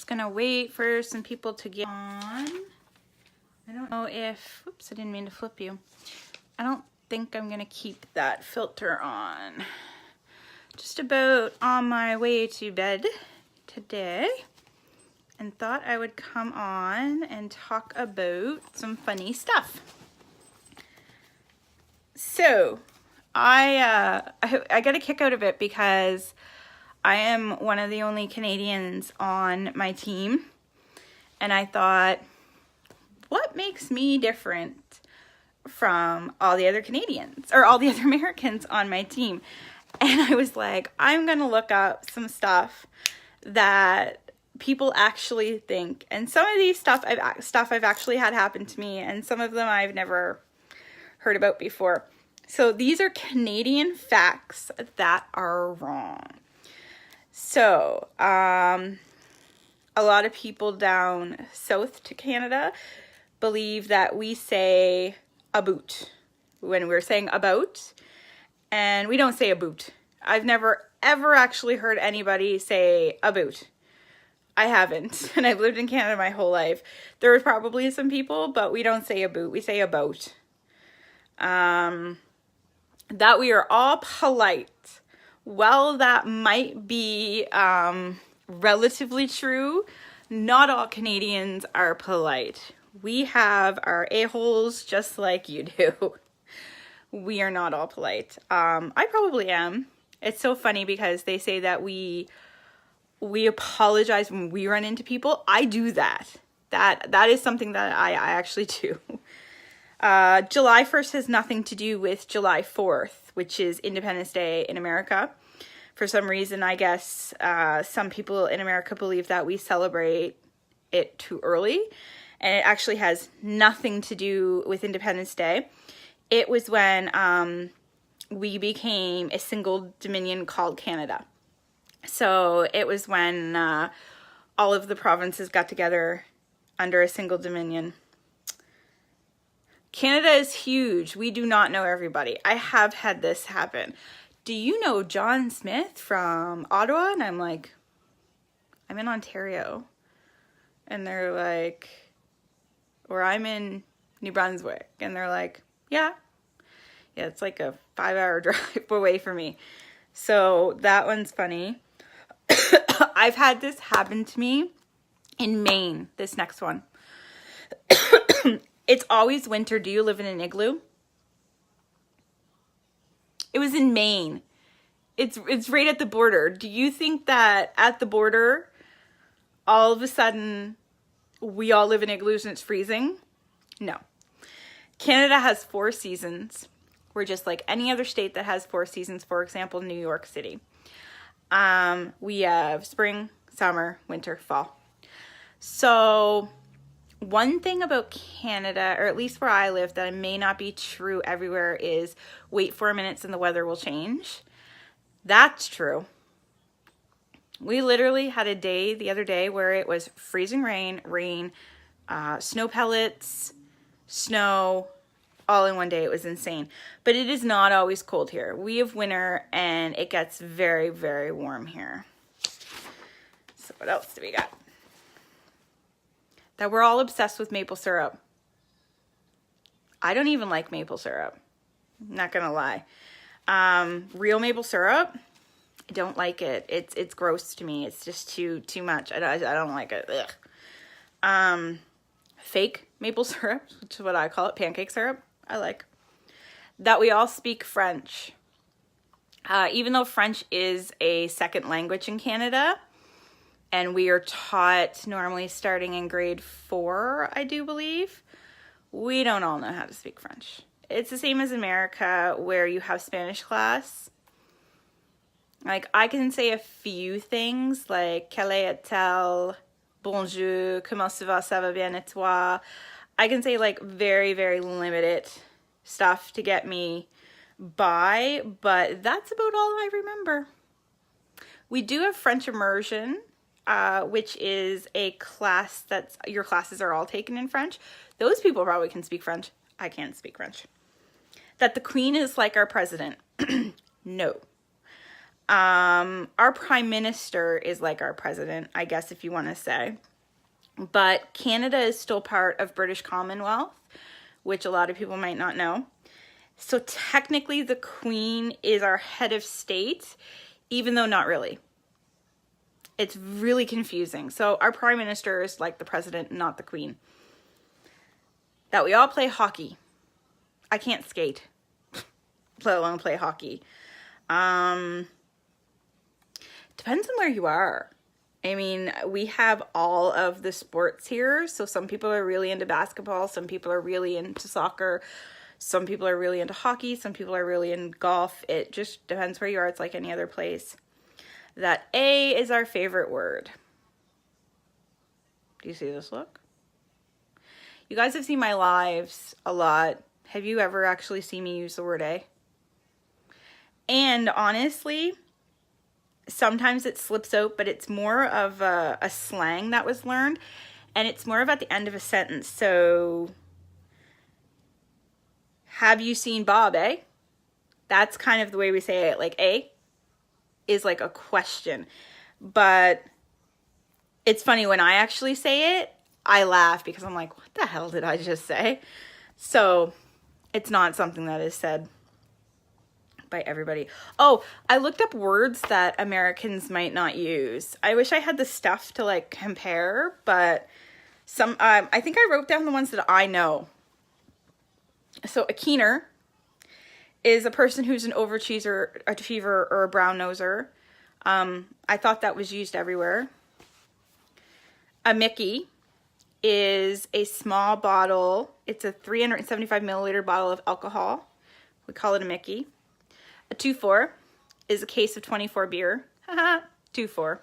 just gonna wait for some people to get on. I don't know if, oops, I didn't mean to flip you. I don't think I'm gonna keep that filter on. Just about on my way to bed today and thought I would come on and talk about some funny stuff. So I got a kick out of it because I am one of the only Canadians on my team, and I thought, what makes me different from all the other Canadians or all the other Americans on my team? And I was like, I'm gonna look up some stuff that people actually think, and some of these stuff I've actually had happen to me, and some of them I've never heard about before. So these are Canadian facts that are wrong. So, a lot of people down south to Canada believe that we say aboot when we're saying about, and we don't say aboot. I've never ever actually heard anybody say aboot. I haven't, and I've lived in Canada my whole life. There are probably some people, but we don't say aboot, we say about. That we are all polite. Well, that might be relatively true. Not all Canadians are polite. We have our a-holes just like you do. We are not all polite. I probably am. It's so funny because they say that we apologize when we run into people. I do that. That is something that I actually do. July 1st has nothing to do with July 4th, which is Independence Day in America. For some reason, I guess some people in America believe that we celebrate it too early, and it actually has nothing to do with Independence Day. It was when we became a single dominion called Canada. So it was when all of the provinces got together under a single dominion. Canada is huge. We do not know everybody. I have had this happen. Do you know John Smith from Ottawa? And I'm like, I'm in Ontario. And they're like, or I'm in New Brunswick. And they're like, yeah, it's like a 5-hour drive away from me. So that one's funny. I've had this happen to me in Maine, this next one. It's always winter. Do you live in an igloo? It was in Maine. It's right at the border. Do you think that at the border, all of a sudden, we all live in igloos and it's freezing? No. Canada has 4 seasons. We're just like any other state that has 4 seasons. For example, New York City. We have spring, summer, winter, fall. So one thing about Canada, or at least where I live, that may not be true everywhere is wait 4 minutes and the weather will change. That's true. We literally had a day the other day where it was freezing rain, snow pellets, snow, all in one day. It was insane. But it is not always cold here. We have winter and it gets very, very warm here. So what else do we got? That we're all obsessed with maple syrup. I don't even like maple syrup. I'm not gonna lie. Real maple syrup, I don't like it. It's gross to me. It's just too much. I don't like it. Ugh. Fake maple syrup, which is what I call it, pancake syrup, I like. That we all speak French. Even though French is a second language in Canada, and we are taught normally starting in grade 4, I do believe, we don't all know how to speak French. It's the same as America, where you have Spanish class. Like, I can say a few things, like, quelle est-elle, bonjour, comment ça va, ça va bien et toi. I can say, like, very, very limited stuff to get me by, but that's about all I remember. We do have French immersion, which is a class that's, your classes are all taken in French. Those people probably can speak French. I can't speak French. That the Queen is like our president. No. Our prime minister is like our president, I guess, if you want to say. But Canada is still part of British Commonwealth, which a lot of people might not know. So technically the Queen is our head of state, even though not really. It's really confusing. So our prime minister is like the president, not the Queen. That we all play hockey. I can't skate, let alone play hockey. Depends on where you are. I mean, we have all of the sports here. So some people are really into basketball. Some people are really into soccer. Some people are really into hockey. Some people are really into golf. It just depends where you are. It's like any other place. That A is our favorite word. Do you see this look? You guys have seen my lives a lot. Have you ever actually seen me use the word A? And honestly, sometimes it slips out, but it's more of a slang that was learned, and it's more of at the end of a sentence. So, have you seen Bob, eh? That's kind of the way we say it. Like, A is like a question. But it's funny, when I actually say it, I laugh because I'm like, what the hell did I just say? So, it's not something that is said by everybody. Oh, I looked up words that Americans might not use. I wish I had the stuff to like compare, but some I think I wrote down the ones that I know. So a keener is a person who's an overachiever, or a brown noser. I thought that was used everywhere. A Mickey is a small bottle. It's a 375 milliliter bottle of alcohol. We call it a Mickey. A 2-4 is a case of 24 beer. Haha, 2-4.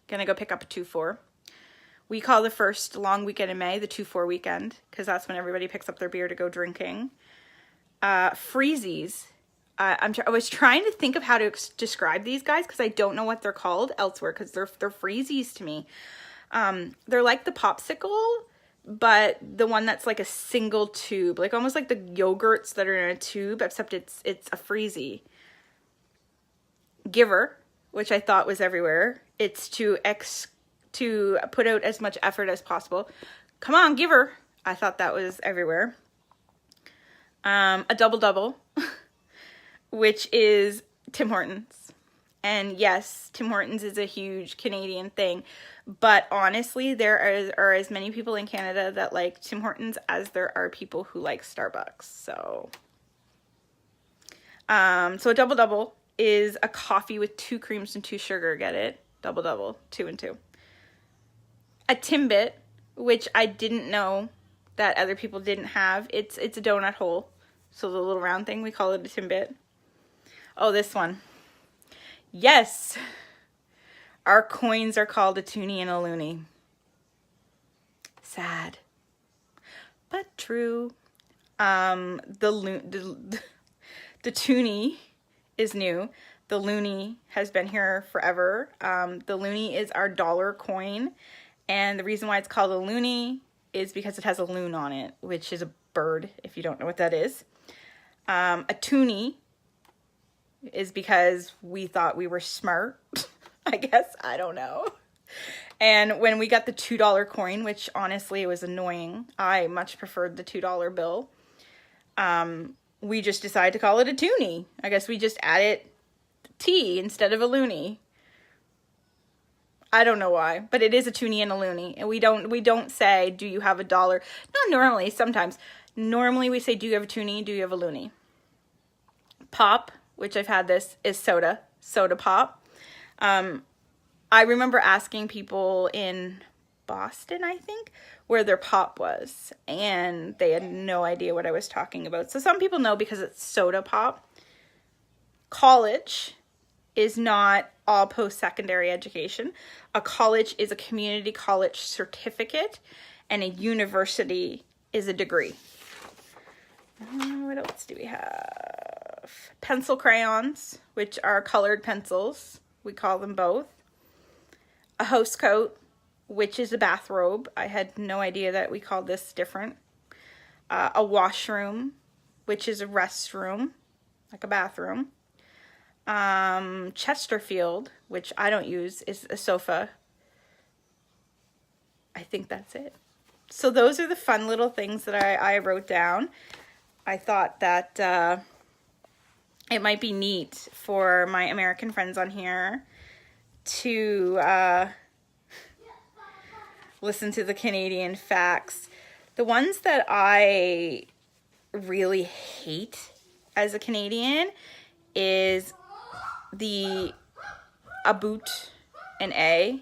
Gonna go pick up a 2-4. We call the first long weekend in May the 2-4 weekend, because that's when everybody picks up their beer to go drinking. Freezies. I was trying to think of how to describe these guys, because I don't know what they're called elsewhere, because they're freezies to me. They're like the popsicle, but the one that's like a single tube, like almost like the yogurts that are in a tube, except it's a freezy. Giver, which I thought was everywhere. It's to put out as much effort as possible. Come on, giver. I thought that was everywhere. A double, which is Tim Hortons. And yes, Tim Hortons is a huge Canadian thing, but honestly, there are as many people in Canada that like Tim Hortons as there are people who like Starbucks. So a double is a coffee with 2 creams and 2 sugar. Get it? Double, 2 and 2. A Timbit, which I didn't know that other people didn't have. It's a donut hole. So the little round thing, we call it a Timbit. Oh, this one. Yes, our coins are called a toonie and a loonie. Sad, but true. The toonie is new. The loonie has been here forever. The loonie is our dollar coin, and the reason why it's called a loonie is because it has a loon on it, which is a bird, if you don't know what that is. A toonie is because we thought we were smart, I guess. I don't know. And when we got the $2 coin, which honestly was annoying, I much preferred the $2 bill, we just decided to call it a toonie. I guess we just added T instead of a loonie. I don't know why, but it is a toonie and a loonie. And we don't say, do you have $1? Not normally, sometimes. Normally we say, do you have a toonie? Do you have a loonie? Pop, which I've had this, is soda pop. I remember asking people in Boston, I think, where their pop was, and they had no idea what I was talking about. So some people know because it's soda pop. College is not all post-secondary education. A college is a community college certificate, and a university is a degree. What else do we have? Pencil crayons, which are colored pencils. We call them both. A house coat, which is a bathrobe. I had no idea that we called this different. A washroom, which is a restroom, like a bathroom. Chesterfield, which I don't use, is a sofa. I think that's it. So those are the fun little things that I wrote down. I thought that it might be neat for my American friends on here to listen to the Canadian facts. The ones that I really hate as a Canadian is the about an A,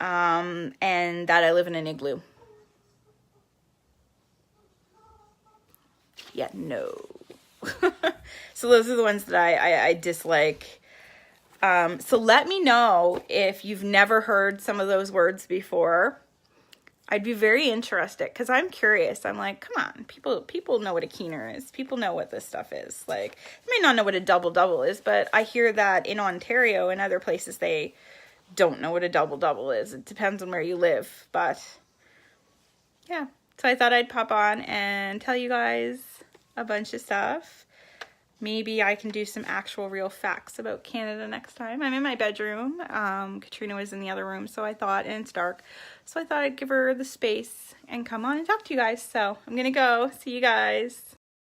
and that I live in an igloo. Yeah, no. So those are the ones that I dislike. So let me know if you've never heard some of those words before. I'd be very interested because I'm curious. I'm like, come on, people know what a keener is. People know what this stuff is. Like, they may not know what a double-double is, but I hear that in Ontario and other places they don't know what a double-double is. It depends on where you live, but yeah. So I thought I'd pop on and tell you guys a bunch of stuff. Maybe I can do some actual real facts about Canada next time. I'm in my bedroom. Katrina was in the other room, so I thought, and it's dark, so I thought I'd give her the space and come on and talk to you guys. So I'm gonna go. See you guys.